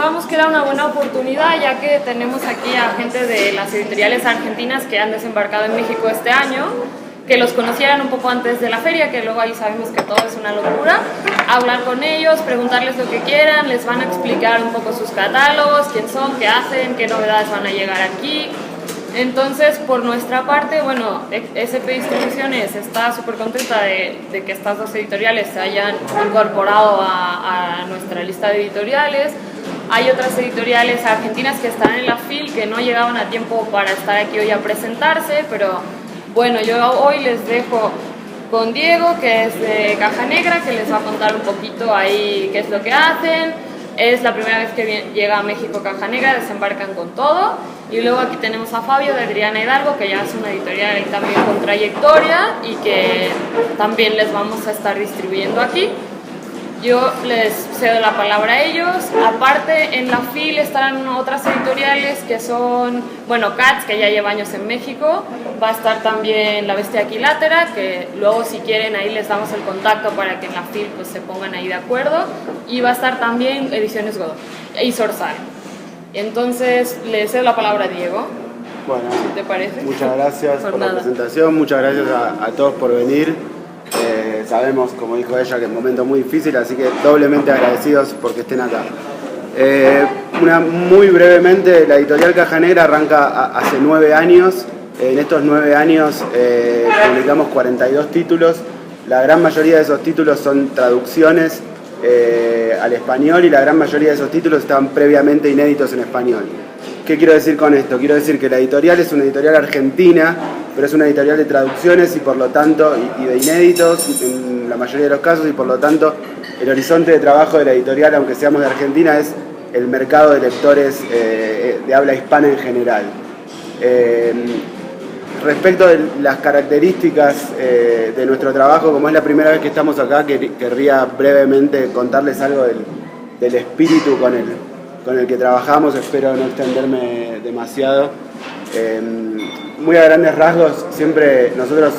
pensábamos que era una buena oportunidad, ya que tenemos aquí a gente de las editoriales argentinas que han desembarcado en México este año, que los conocieran un poco antes de la feria, que luego ahí sabemos que todo es una locura, hablar con ellos, preguntarles lo que quieran, les van a explicar un poco sus catálogos, quién son, qué hacen, qué novedades van a llegar aquí. Entonces, por nuestra parte, bueno, SP Distribuciones está súper contenta de que estas dos editoriales se hayan incorporado a nuestra lista de editoriales. Hay otras editoriales argentinas que están en la FIL que no llegaban a tiempo para estar aquí hoy a presentarse, pero bueno, yo hoy les dejo con Diego, que es de Caja Negra, que les va a contar un poquito ahí qué es lo que hacen. Es la primera vez que llega a México Caja Negra, desembarcan con todo. Y luego aquí tenemos a Fabio de Adriana Hidalgo, que ya es una editorial también con trayectoria y que también les vamos a estar distribuyendo aquí. Yo les cedo la palabra a ellos. Aparte, en la FIL estarán otras editoriales que son, bueno, Cats, que ya lleva años en México. Va a estar también La Bestia Equilátera, que luego si quieren ahí les damos el contacto para que en la FIL pues se pongan ahí de acuerdo. Y va a estar también Ediciones Godó y Sorsal. Entonces, le cedo la palabra a Diego. Bueno, ¿Sí te parece? muchas gracias por nada. la presentación, muchas gracias a todos por venir. Sabemos, como dijo ella, que es un momento muy difícil, así que doblemente agradecidos porque estén acá. Muy brevemente, la editorial Caja Negra arranca hace 9 años. En estos 9 años publicamos 42 títulos. La gran mayoría de esos títulos son traducciones al español y la gran mayoría de esos títulos estaban previamente inéditos en español. ¿Qué quiero decir con esto? Quiero decir que la editorial es una editorial argentina, pero es una editorial de traducciones y por lo tanto, y de inéditos en la mayoría de los casos, y por lo tanto el horizonte de trabajo de la editorial, aunque seamos de Argentina, es el mercado de lectores de habla hispana en general. Respecto de las características de nuestro trabajo, como es la primera vez que estamos acá, querría brevemente contarles algo del espíritu con el que trabajamos, espero no extenderme demasiado. Muy a grandes rasgos, siempre nosotros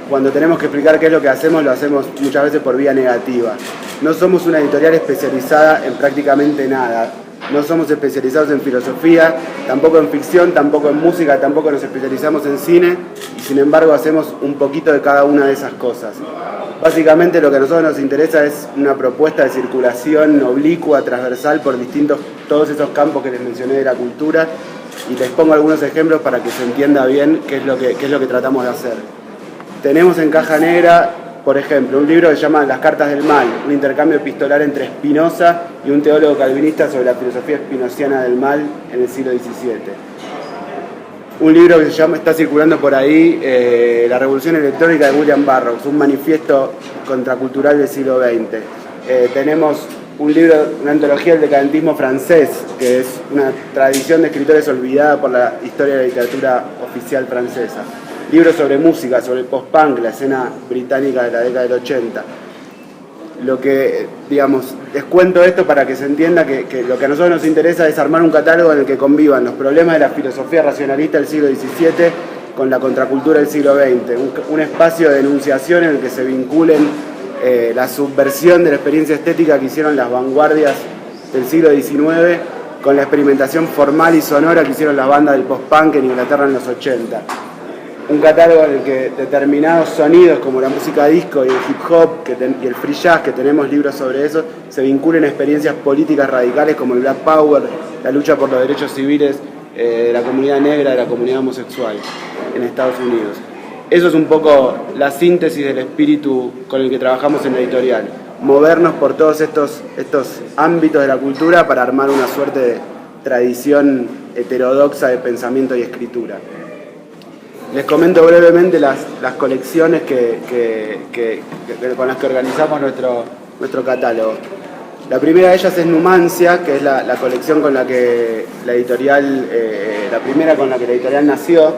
cuando tenemos que explicar qué es lo que hacemos, lo hacemos muchas veces por vía negativa. No somos una editorial especializada en prácticamente nada. No somos especializados en filosofía, tampoco en ficción, tampoco en música, tampoco nos especializamos en cine y sin embargo hacemos un poquito de cada una de esas cosas. Básicamente lo que a nosotros nos interesa es una propuesta de circulación oblicua, transversal por todos esos campos que les mencioné de la cultura y les pongo algunos ejemplos para que se entienda bien qué es lo que tratamos de hacer. Tenemos en Caja Negra, por ejemplo, un libro que se llama Las Cartas del Mal, un intercambio epistolar entre Spinoza y un teólogo calvinista sobre la filosofía spinociana del mal en el siglo XVII. Un libro que está circulando por ahí, La Revolución Electrónica de William Burroughs, un manifiesto contracultural del siglo XX. Tenemos un libro, una antología del decadentismo francés, que es una tradición de escritores olvidada por la historia de la literatura oficial francesa. Libros sobre música, sobre el post-punk, la escena británica de la década del 80. Lo que, digamos, les cuento esto para que se entienda que lo que a nosotros nos interesa es armar un catálogo en el que convivan los problemas de la filosofía racionalista del siglo XVII con la contracultura del siglo XX. Un espacio de enunciación en el que se vinculen la subversión de la experiencia estética que hicieron las vanguardias del siglo XIX con la experimentación formal y sonora que hicieron las bandas del post-punk en Inglaterra en los 80. Un catálogo en el que determinados sonidos como la música disco y el hip hop y el free jazz, que tenemos libros sobre eso, se vinculen a experiencias políticas radicales como el Black Power, la lucha por los derechos civiles de la comunidad negra, de la comunidad homosexual en Estados Unidos. Eso es un poco la síntesis del espíritu con el que trabajamos en la editorial. Movernos por todos estos ámbitos de la cultura para armar una suerte de tradición heterodoxa de pensamiento y escritura. Les comento brevemente las colecciones con las que organizamos nuestro catálogo. La primera de ellas es Numancia, que es la colección con la que la editorial, la primera con la que la editorial nació.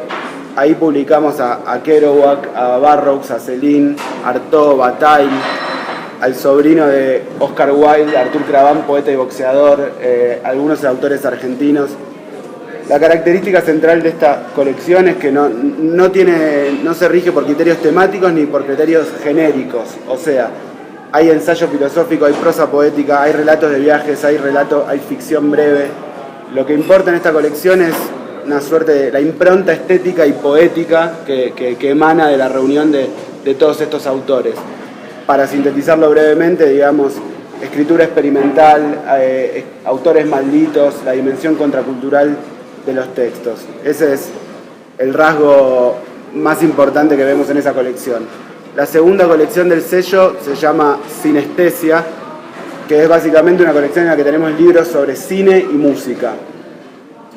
Ahí publicamos a Kerouac, a Burroughs, a Céline, Artaud, Bataille, al sobrino de Oscar Wilde, Artur Craván, poeta y boxeador, algunos autores argentinos. La característica central de esta colección es que no se rige por criterios temáticos ni por criterios genéricos. O sea, hay ensayo filosófico, hay prosa poética, hay relatos de viajes, hay ficción breve. Lo que importa en esta colección es una suerte de la impronta estética y poética que emana de la reunión de todos estos autores. Para sintetizarlo brevemente, digamos, escritura experimental, autores malditos, la dimensión contracultural de los textos. Ese es el rasgo más importante que vemos en esa colección. La segunda colección del sello se llama Sinestesia, que es básicamente una colección en la que tenemos libros sobre cine y música.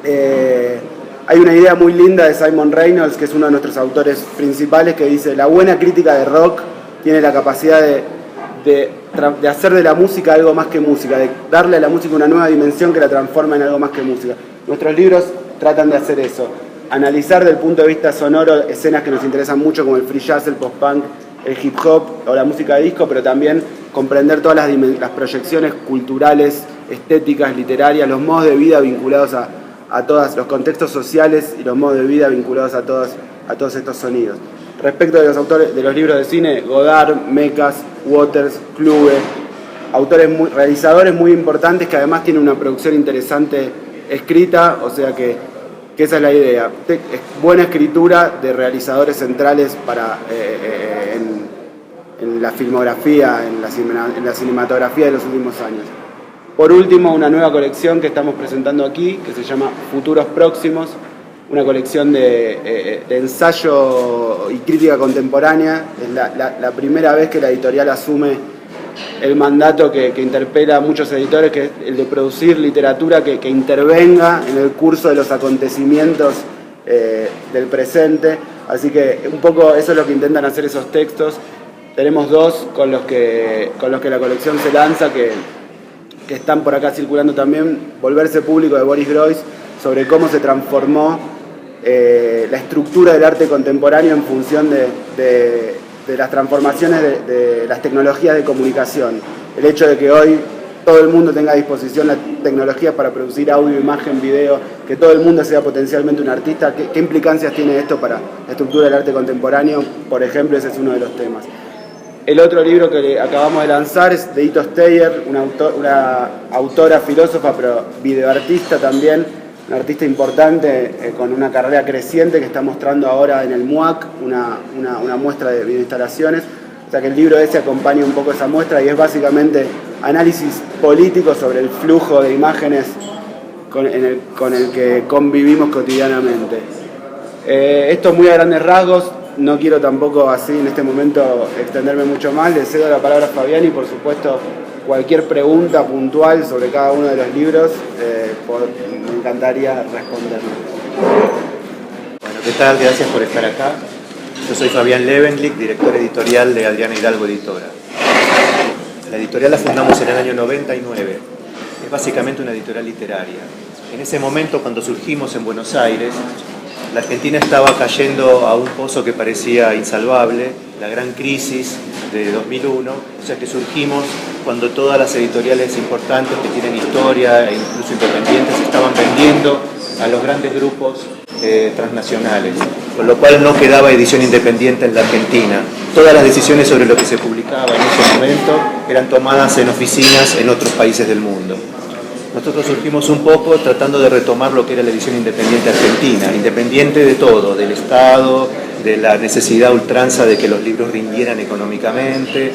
Hay una idea muy linda de Simon Reynolds, que es uno de nuestros autores principales, que dice: la buena crítica de rock tiene la capacidad de hacer de la música algo más que música, de darle a la música una nueva dimensión que la transforma en algo más que música. Nuestros libros tratan de hacer eso, analizar desde el punto de vista sonoro escenas que nos interesan mucho, como el free jazz, el post-punk, el hip hop o la música de disco, pero también comprender todas las proyecciones culturales, estéticas, literarias, los modos de vida vinculados a todos los contextos sociales y los modos de vida vinculados a todos estos sonidos. Respecto de los autores de los libros de cine, Godard, Mekas, Waters, Kluge, realizadores muy importantes que además tienen una producción interesante escrita, o sea que esa es la idea. Buena escritura de realizadores centrales en la filmografía, en la cinematografía de los últimos años. Por último, una nueva colección que estamos presentando aquí, que se llama Futuros Próximos, una colección de ensayo y crítica contemporánea. Es la primera vez que la editorial asume el mandato que interpela a muchos editores, que es el de producir literatura que intervenga en el curso de los acontecimientos del presente. Así que un poco eso es lo que intentan hacer esos textos. Tenemos dos con los que la colección se lanza, que están por acá circulando también: Volverse público, de Boris Groys, sobre cómo se transformó la estructura del arte contemporáneo en función de las transformaciones de las tecnologías de comunicación. El hecho de que hoy todo el mundo tenga a disposición las tecnologías para producir audio, imagen, video, que todo el mundo sea potencialmente un artista, ¿qué implicancias tiene esto para la estructura del arte contemporáneo? Por ejemplo, ese es uno de los temas. El otro libro que acabamos de lanzar es de Ito Steyer, una autora, filósofa, pero videoartista también, una artista importante con una carrera creciente, que está mostrando ahora en el MUAC una muestra de videoinstalaciones. O sea que el libro ese acompaña un poco esa muestra y es básicamente análisis político sobre el flujo de imágenes con el que convivimos cotidianamente. Esto muy a grandes rasgos. No quiero tampoco así en este momento extenderme mucho más. Le cedo la palabra a Fabián y por supuesto cualquier pregunta puntual sobre cada uno de los libros me encantaría responderlo. Bueno, ¿qué tal? Gracias por estar acá. Yo soy Fabián Levenlich, director editorial de Adriana Hidalgo Editora. La editorial la fundamos en el año 99. Es básicamente una editorial literaria. En ese momento, cuando surgimos en Buenos Aires, la Argentina estaba cayendo a un pozo que parecía insalvable, la gran crisis de 2001, o sea que surgimos cuando todas las editoriales importantes que tienen historia e incluso independientes estaban vendiendo a los grandes grupos transnacionales, con lo cual no quedaba edición independiente en la Argentina. Todas las decisiones sobre lo que se publicaba en ese momento eran tomadas en oficinas en otros países del mundo. Nosotros surgimos un poco tratando de retomar lo que era la edición independiente argentina, independiente de todo, del Estado, de la necesidad ultranza de que los libros rindieran económicamente,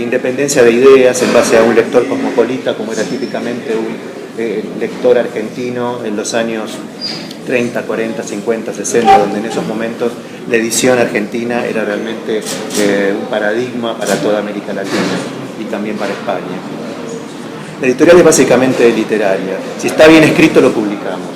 independencia de ideas en base a un lector cosmopolita, como era típicamente un lector argentino en los años 30, 40, 50, 60, donde en esos momentos la edición argentina era realmente un paradigma para toda América Latina y también para España. La editorial es básicamente literaria. Si está bien escrito, lo publicamos.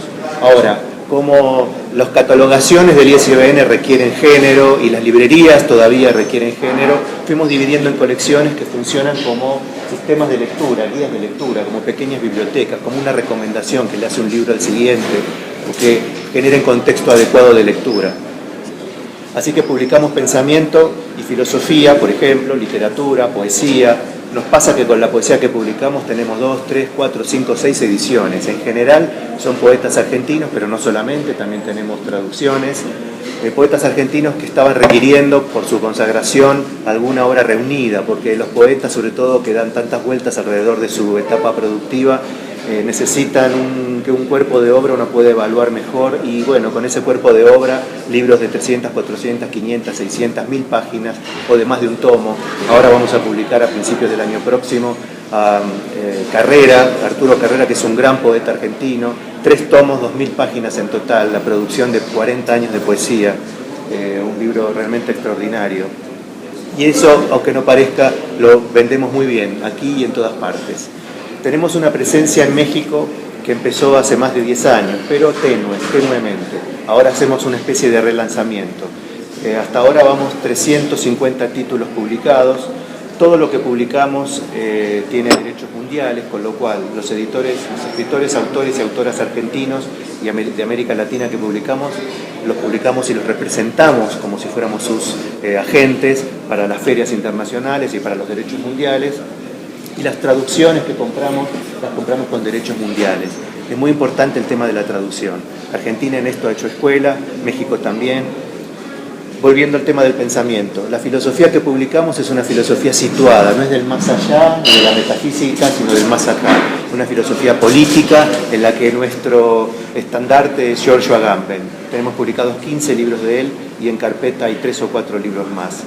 Ahora, como las catalogaciones del ISBN requieren género y las librerías todavía requieren género, fuimos dividiendo en colecciones que funcionan como sistemas de lectura, guías de lectura, como pequeñas bibliotecas, como una recomendación que le hace un libro al siguiente, o que generen contexto adecuado de lectura. Así que publicamos pensamiento y filosofía, por ejemplo, literatura, poesía, Nos pasa que con la poesía que publicamos tenemos 2, 3, 4, 5, 6 ediciones. En general son poetas argentinos, pero no solamente, también tenemos traducciones. Poetas argentinos que estaban requiriendo por su consagración alguna obra reunida, porque los poetas, sobre todo, que dan tantas vueltas alrededor de su etapa productiva, necesitan que un cuerpo de obra uno puede evaluar mejor, y bueno, con ese cuerpo de obra, libros de 300, 400, 500, 600, 1000 páginas o de más de un tomo. Ahora vamos a publicar a principios del año próximo a Arturo Carrera, que es un gran poeta argentino, 3 tomos, 2000 páginas en total, la producción de 40 años de poesía, un libro realmente extraordinario. Y eso, aunque no parezca, lo vendemos muy bien, aquí y en todas partes. Tenemos una presencia en México que empezó hace más de 10 años, pero tenuemente. Ahora hacemos una especie de relanzamiento. Hasta ahora vamos 350 títulos publicados. Todo lo que publicamos tiene derechos mundiales, con lo cual los escritores, autores y autoras argentinos y de América Latina que publicamos, los publicamos y los representamos como si fuéramos sus agentes para las ferias internacionales y para los derechos mundiales. Y las traducciones que compramos, las compramos con derechos mundiales. Es muy importante el tema de la traducción. Argentina en esto ha hecho escuela, México también. Volviendo al tema del pensamiento, la filosofía que publicamos es una filosofía situada, no es del más allá, ni de la metafísica, sino del más acá. Una filosofía política en la que nuestro estandarte es Giorgio Agamben. Tenemos publicados 15 libros de él y en carpeta hay 3 o 4 libros más.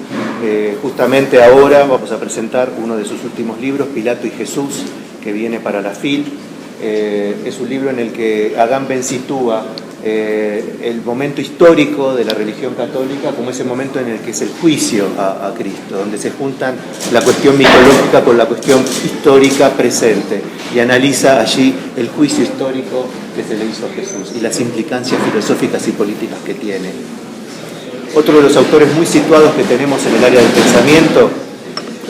Justamente ahora vamos a presentar uno de sus últimos libros, Pilato y Jesús, que viene para la FIL. Es un libro en el que Agamben sitúa el momento histórico de la religión católica como ese momento en el que es el juicio a Cristo, donde se juntan la cuestión mitológica con la cuestión histórica presente, y analiza allí el juicio histórico que se le hizo a Jesús y las implicancias filosóficas y políticas que tiene. Otro de los autores muy situados que tenemos en el área del pensamiento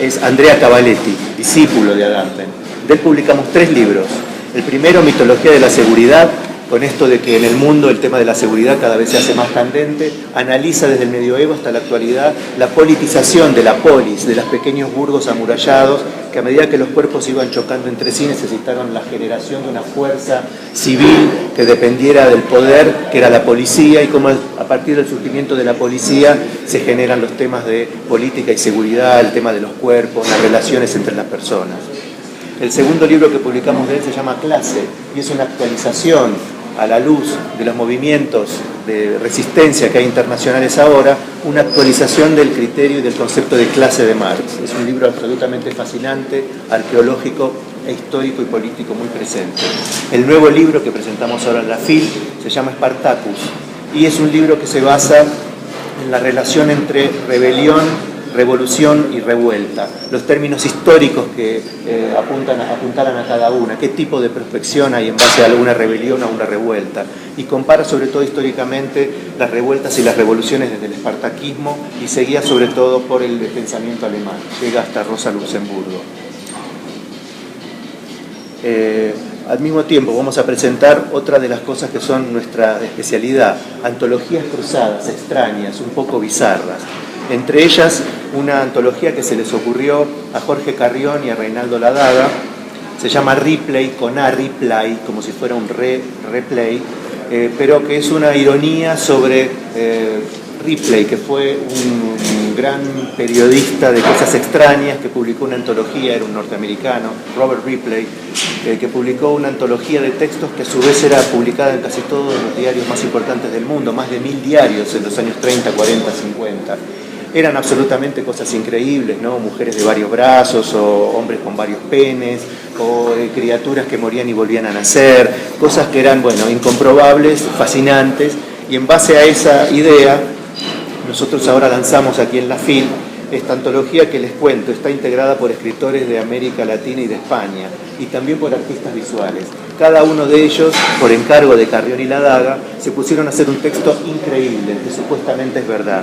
es Andrea Cavaletti, discípulo de Agamben. De él publicamos 3 libros. El primero, Mitología de la Seguridad, con esto de que en el mundo el tema de la seguridad cada vez se hace más candente, analiza desde el medioevo hasta la actualidad la politización de la polis, de los pequeños burgos amurallados, que a medida que los cuerpos iban chocando entre sí necesitaron la generación de una fuerza civil que dependiera del poder, que era la policía, y cómo a partir del surgimiento de la policía se generan los temas de política y seguridad, el tema de los cuerpos, las relaciones entre las personas. El segundo libro que publicamos de él se llama Clase, y es una actualización a la luz de los movimientos de resistencia que hay internacionales ahora, una actualización del criterio y del concepto de clase de Marx. Es un libro absolutamente fascinante, arqueológico e histórico y político muy presente. El nuevo libro que presentamos ahora en la FIL se llama Spartacus, y es un libro que se basa en la relación entre rebelión, revolución y revuelta, los términos históricos que apuntaran a cada una, qué tipo de prospección hay en base a alguna rebelión o a una revuelta, y compara sobre todo históricamente las revueltas y las revoluciones desde el espartaquismo y seguía sobre todo por el pensamiento alemán, llega hasta Rosa Luxemburgo. Al mismo tiempo vamos a presentar otra de las cosas que son nuestra especialidad, antologías cruzadas, extrañas, un poco bizarras. Entre ellas, una antología que se les ocurrió a Jorge Carrión y a Reinaldo Ladaga, se llama Replay, con A, Replay, como si fuera un replay, pero que es una ironía sobre Ripley, que fue un gran periodista de cosas extrañas, que publicó una antología, era un norteamericano, Robert Ripley, que publicó una antología de textos que a su vez era publicada en casi todos los diarios más importantes del mundo, más de 1000 diarios en los años 30, 40, 50. Eran absolutamente cosas increíbles, ¿no? Mujeres de varios brazos, o hombres con varios penes, o criaturas que morían y volvían a nacer, cosas que eran, bueno, incomprobables, fascinantes, y en base a esa idea, nosotros ahora lanzamos aquí en la FIL esta antología que les cuento, está integrada por escritores de América Latina y de España, y también por artistas visuales. Cada uno de ellos, por encargo de Carrión y Ladaga, se pusieron a hacer un texto increíble, que supuestamente es verdad.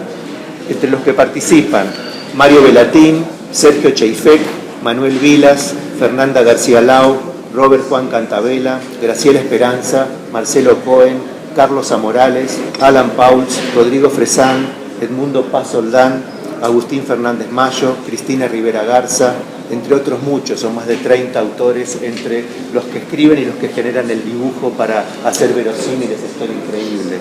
Entre los que participan Mario Velatín, Sergio Cheifec, Manuel Vilas, Fernanda García Lau, Robert Juan Cantabela, Graciela Esperanza, Marcelo Cohen, Carlos Amorales, Alan Pauls, Rodrigo Fresán, Edmundo Paz Soldán, Agustín Fernández Mayo, Cristina Rivera Garza, entre otros muchos, son más de 30 autores entre los que escriben y los que generan el dibujo para hacer verosímil esa historia increíble.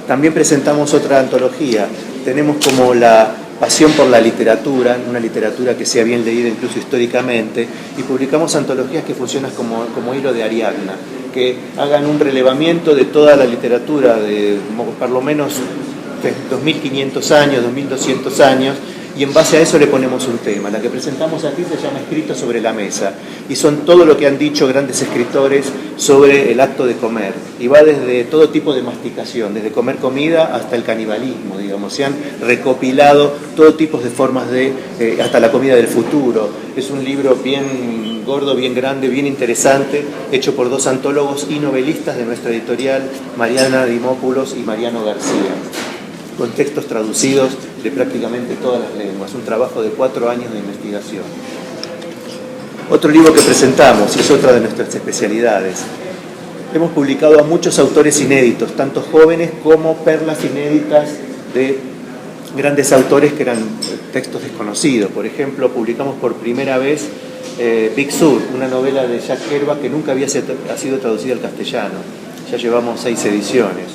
También presentamos otra antología, tenemos como la pasión por la literatura, una literatura que sea bien leída incluso históricamente, y publicamos antologías que funcionan como hilo de Ariadna, que hagan un relevamiento de toda la literatura de por lo menos 2.500 años, 2.200 años, y en base a eso le ponemos un tema. La que presentamos aquí se llama Escrito sobre la mesa, y son todo lo que han dicho grandes escritores sobre el acto de comer, y va desde todo tipo de masticación, desde comer comida hasta el canibalismo, digamos. Se han recopilado todo tipo de formas de, hasta la comida del futuro. Es un libro bien gordo, bien grande, bien interesante, hecho por dos antólogos y novelistas de nuestra editorial, Mariana Dimopoulos y Mariano García, con textos traducidos de prácticamente todas las lenguas, un trabajo de 4 años de investigación. Otro libro que presentamos, y es otra de nuestras especialidades, hemos publicado a muchos autores inéditos, tanto jóvenes como perlas inéditas de grandes autores que eran textos desconocidos. Por ejemplo, publicamos por primera vez Big Sur, una novela de Jack Kerouac que nunca había sido traducida al castellano. Ya llevamos 6 ediciones.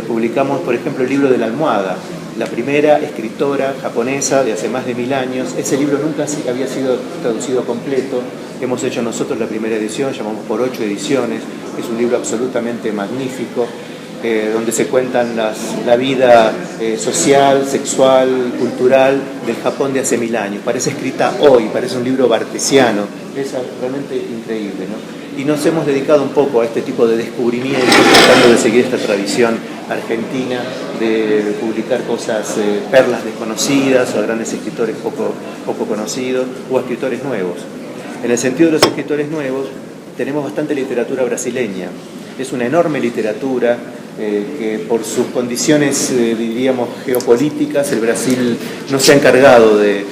Publicamos, por ejemplo, el libro de la almohada, la primera escritora japonesa de hace más de 1000 años. Ese libro nunca había sido traducido completo. Hemos hecho nosotros la primera edición, llamamos por 8 ediciones. Es un libro absolutamente magnífico, donde se cuentan la vida social, sexual, cultural del Japón de hace 1000 años. Parece escrita hoy, parece un libro bartesiano. Es realmente increíble, ¿no? Y nos hemos dedicado un poco a este tipo de descubrimientos, tratando de seguir esta tradición argentina de publicar cosas, perlas desconocidas, o a grandes escritores poco conocidos, o a escritores nuevos. En el sentido de los escritores nuevos, tenemos bastante literatura brasileña. Es una enorme literatura que por sus condiciones, diríamos, geopolíticas, el Brasil no se ha encargado de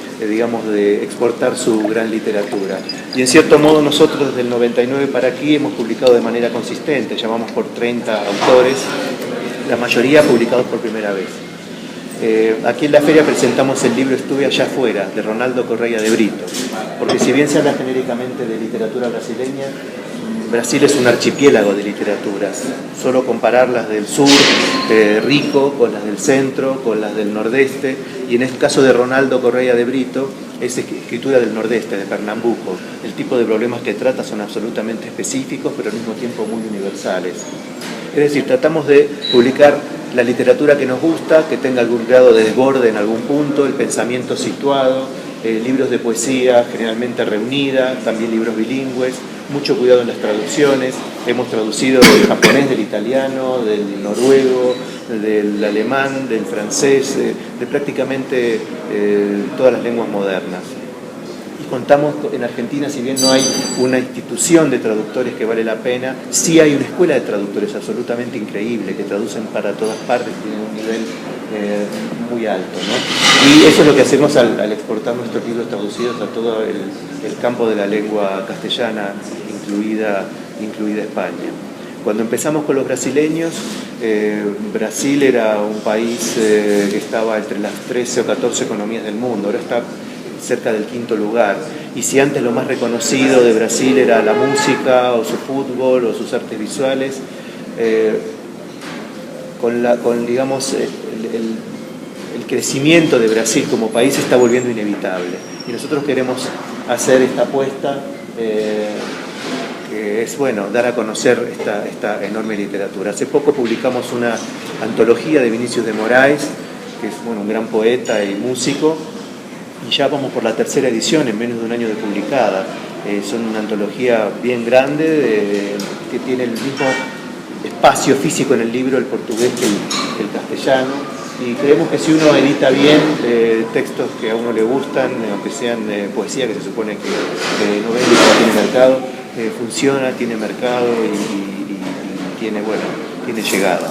exportar su gran literatura. Y en cierto modo nosotros desde el 99 para aquí hemos publicado de manera consistente, llamamos por 30 autores, la mayoría publicados por primera vez. Aquí en la feria presentamos el libro Estuve allá afuera, de Ronaldo Correia de Brito, porque si bien se habla genéricamente de literatura brasileña, Brasil es un archipiélago de literaturas. Solo comparar las del sur, rico, con las del centro, con las del nordeste, y en el caso de Ronaldo Correia de Brito, es escritura del nordeste, de Pernambuco. El tipo de problemas que trata son absolutamente específicos, pero al mismo tiempo muy universales. Es decir, tratamos de publicar la literatura que nos gusta, que tenga algún grado de desborde en algún punto, el pensamiento situado, libros de poesía generalmente reunida, también libros bilingües, mucho cuidado en las traducciones. Hemos traducido del japonés, del italiano, del noruego, del alemán, del francés, de prácticamente todas las lenguas modernas. Y contamos en Argentina, si bien no hay una institución de traductores que vale la pena, sí hay una escuela de traductores absolutamente increíble, que traducen para todas partes, tienen un nivel muy alto, ¿no? Y eso es lo que hacemos al exportar nuestros libros traducidos a todo el campo de la lengua castellana, incluida España. Cuando empezamos con los brasileños, Brasil era un país que estaba entre las 13 o 14 economías del mundo, ahora está cerca del 5º lugar. Y si antes lo más reconocido de Brasil era la música o su fútbol o sus artes visuales, digamos, el crecimiento de Brasil como país se está volviendo inevitable. Y nosotros queremos hacer esta apuesta que es, bueno, dar a conocer esta enorme literatura. Hace poco publicamos una antología de Vinícius de Moraes, que es, bueno, un gran poeta y músico, y ya vamos por la 3ª edición en menos de un año de publicada. Son una antología bien grande, que tiene el mismo espacio físico en el libro, el portugués, que el castellano, y creemos que si uno edita bien textos que a uno le gustan, aunque sean poesía, que se supone que no vende, que tiene mercado, funciona, tiene mercado y tiene llegada.